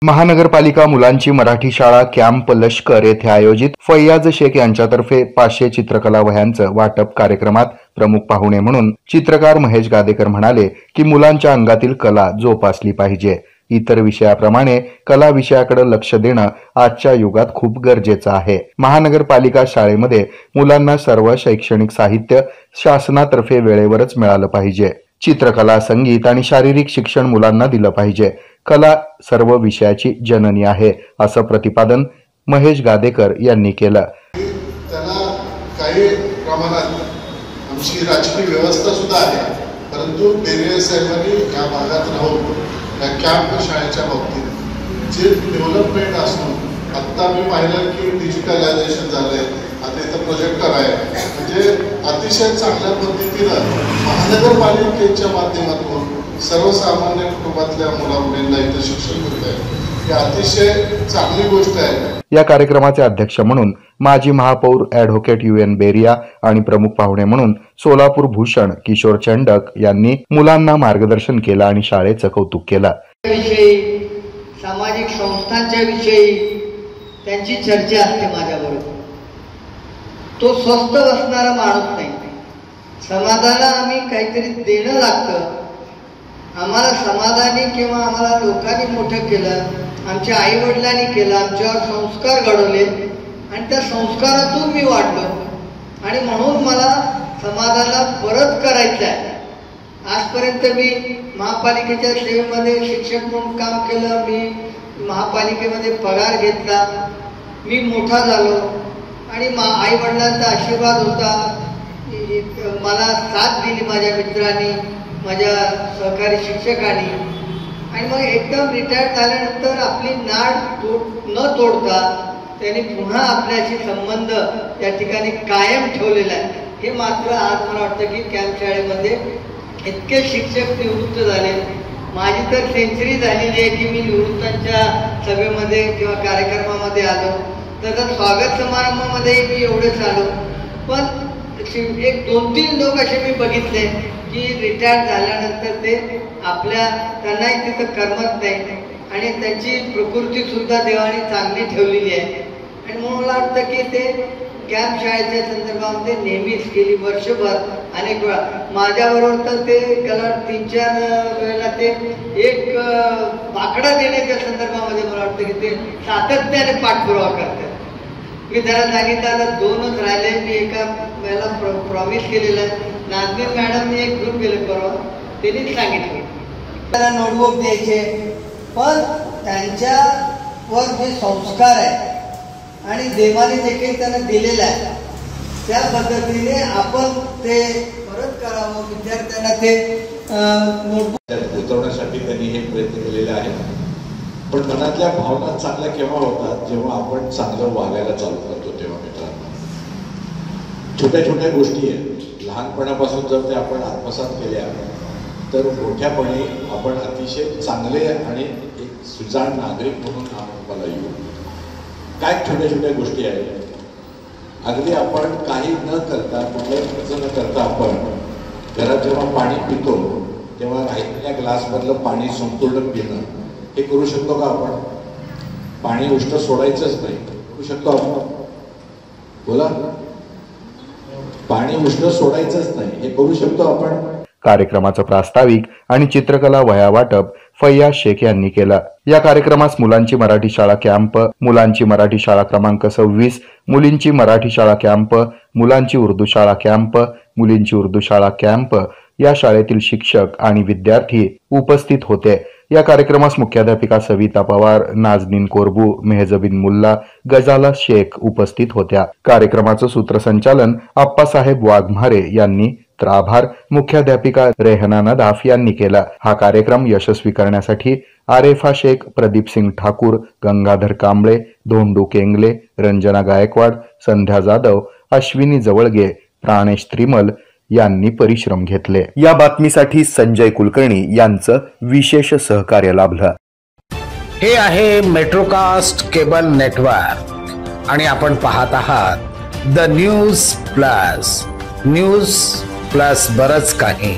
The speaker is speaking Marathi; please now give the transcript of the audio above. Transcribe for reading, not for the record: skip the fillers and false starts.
महानगरपालिका मुलांची मराठी शाळा कॅम्प लष्कर येथे आयोजित फैयाज शेख यांच्यातर्फे 500 चित्रकला वह्यांचं वाटप कार्यक्रमात प्रमुख पाहुणे म्हणून चित्रकार महेश गादेकर म्हणाले की मुलांच्या अंगातील कला जोपासली पाहिजे. इतर विषयाप्रमाणे कला विषयाकडे लक्ष देणं आजच्या युगात खूप गरजेचं आहे. महानगरपालिका शाळेमध्ये मुलांना सर्व शैक्षणिक साहित्य शासनातर्फे वेळेवरच मिळालं पाहिजे. चित्रकला, संगीत आणि शारीरिक शिक्षण मुलांना दिलं पाहिजे. कला सर्व विषयाची जननी आहे असं प्रतिपादन महेश गादेकर यांनी केलं. त्याला काही प्रमाणात आमची राजकीय व्यवस्था सुद्धा आहे, परंतु बेरिया साहेबांनी या भागात राहून या कॅम्प शाळेच्या बाबतीत जे डेव्हलपमेंट असून आत्ता मी पाहिलं की डिजिटलायझेशन झालंय, आता इथं प्रोजेक्टर आहे, म्हणजे अतिशय चांगल्या पद्धतीनं महानगरपालिकेच्या माध्यमातून सर्वसामान्य कुटुंबातल्या मुला-मुलींना इथं शिक्षण मिळत आहे. ही अतिशय चांगली गोष्ट आहे. या कार्यक्रमाचे अध्यक्ष म्हणून माजी महापौर ॲडव्होकेट UN बेरिया आणि प्रमुख पाहुणे म्हणून सोलापूर भूषण किशोर चंडक यांनी मुलांना मार्गदर्शन केलं आणि शाळेचं कौतुक केलं. सामाजिक संस्थांच्या विषयी त्यांची चर्चा असते माझ्याबरोबर. तो स्वस्थ बसणारा माणूस नाही. समाजाला आम्ही काहीतरी देणं लागतं. आम्हाला समाजाने किंवा आम्हाला लोकांनी मोठं केलं, आमच्या आई वडिलांनी केलं, आमच्यावर संस्कार घडवले आणि त्या संस्कारातून मी वाढलो आणि म्हणून मला समाजाला परत करायचं आहे. आजपर्यंत मी महापालिकेच्या सेवेमध्ये शिक्षक म्हणून काम केलं. मी महापालिकेमध्ये पगार घेतला. मी मोठा झालो आणि आई वडिलांचा आशीर्वाद होता. मला साथ दिली माझ्या मित्रांनी, माझ्या सहकारी शिक्षकांनी. आणि मग एकदम रिटायर झाल्यानंतर आपली नाळ न तोडता त्यांनी पुन्हा आपल्याशी संबंध या ठिकाणी कायम ठेवलेला आहे. हे मात्र आज मला वाटतं की कॅम्प शाळेमध्ये इतके शिक्षक निवृत्त झाले. माझी तर सेंचुरी झालेली आहे की मी निवृत्तांच्या सभेमध्ये किंवा कार्यक्रमामध्ये आलो. त्याचा स्वागत समारंभामध्ये मी एवढेच आलो. पण एक 2-3 लोक असे मी बघितले की रिटायर झाल्यानंतर ते त्यांनाही तिथं करमत नाही आणि त्यांची प्रकृती सुद्धा देवाने चांगली ठेवलेली आहे. आणि म्हणून मला वाटतं की ते कॅम्प शाळेच्या संदर्भामध्ये नेहमीच गेली वर्षभर अनेक वेळा माझ्याबरोबर तर ते त्याला 3-4 वेळेला ते एक बाकडा देण्याच्या संदर्भामध्ये मला वाटतं की ते सातत्याने पाठपुरावा करतात. मी त्याला सांगितलं आता 2च राहिले. मी एका वेळेला प्रॉमिस केलेलं आहे. नाजनीन मॅडमने एक ग्रुप केलं परवा, त्यांनीच सांगितलं त्याला नोटबुक द्यायचे, पण त्यांच्यावर जे संस्कार आहे आणि देवाने जे काही त्यांना दिलेलं आहे त्या पद्धतीने आपण ते परत करावं. विद्यार्थ्यांना ते नोटबुक उतरवण्यासाठी त्यांनी हे प्रयत्न केलेले आहेत. पण मनातल्या भावना चांगल्या केव्हा होतात, जेव्हा आपण चांगलं वागायला चालू करतो तेव्हा. मित्रांनो, छोट्या छोट्या गोष्टी आहेत, लहानपणापासून जर ते आपण आत्मसात केल्या तर मोठ्यापणी आपण अतिशय चांगले आणि एक सुजाण नागरिक म्हणून आपल्याला येऊ. काय छोट्या छोट्या गोष्टी आहेत. अगदी आपण काही न करता, कुठलाही खर्च न करता आपण घरात जेव्हा पाणी पितो तेव्हा राहिलेल्या ग्लासमधलं पाणी संपूर्ण पिणं हे करू शकतो का आपण? पाणी उष्ट सोडायचंच नाही, करू शकतो आपण? बोला, पाणी उष्ट सोडायचंच नाही हे करू शकतो आपण? कार्यक्रमाचं प्रास्ताविक आणि चित्रकला वह्या वाटप फैयाज शेख यांनी केलं. या कार्यक्रमास मुलांची मराठी शाळा कॅम्प, मुलांची मराठी शाळा क्रमांक 26, मुलींची मराठी शाळा कॅम्प, मुलांची उर्दू शाळा कॅम्प, मुलींची उर्दू शाळा कॅम्प या शाळेतील शिक्षक आणि विद्यार्थी उपस्थित होते. या कार्यक्रमास मुख्याध्यापिका सविता पवार, नाजनीन कोरबू, मेहजबीन मुल्ला, गजाला शेख उपस्थित होत्या. कार्यक्रमाचं सूत्रसंचालन आप्पासाहेब वाघमारे यांनी तर आभार मुख्याध्यापिका रेहना नदाफ यांनी केला. हा कार्यक्रम यशस्वी करण्यासाठी आरेफा शेख, प्रदीप सिंग ठाकूर, गंगाधर कांबळे, धोंडू केंगले, रंजना गायकवाड, संध्या जाधव, अश्विनी जवळगे, प्राणेश त्रिमल यांनी परिश्रम घेतले. या बातमीसाठी संजय कुलकर्णी यांचं विशेष सहकार्य लाभलं. हे आहे मेट्रोकास्ट केबल नेटवर्क आणि आपण पाहत आहात the news plus. News plus बरंच काही.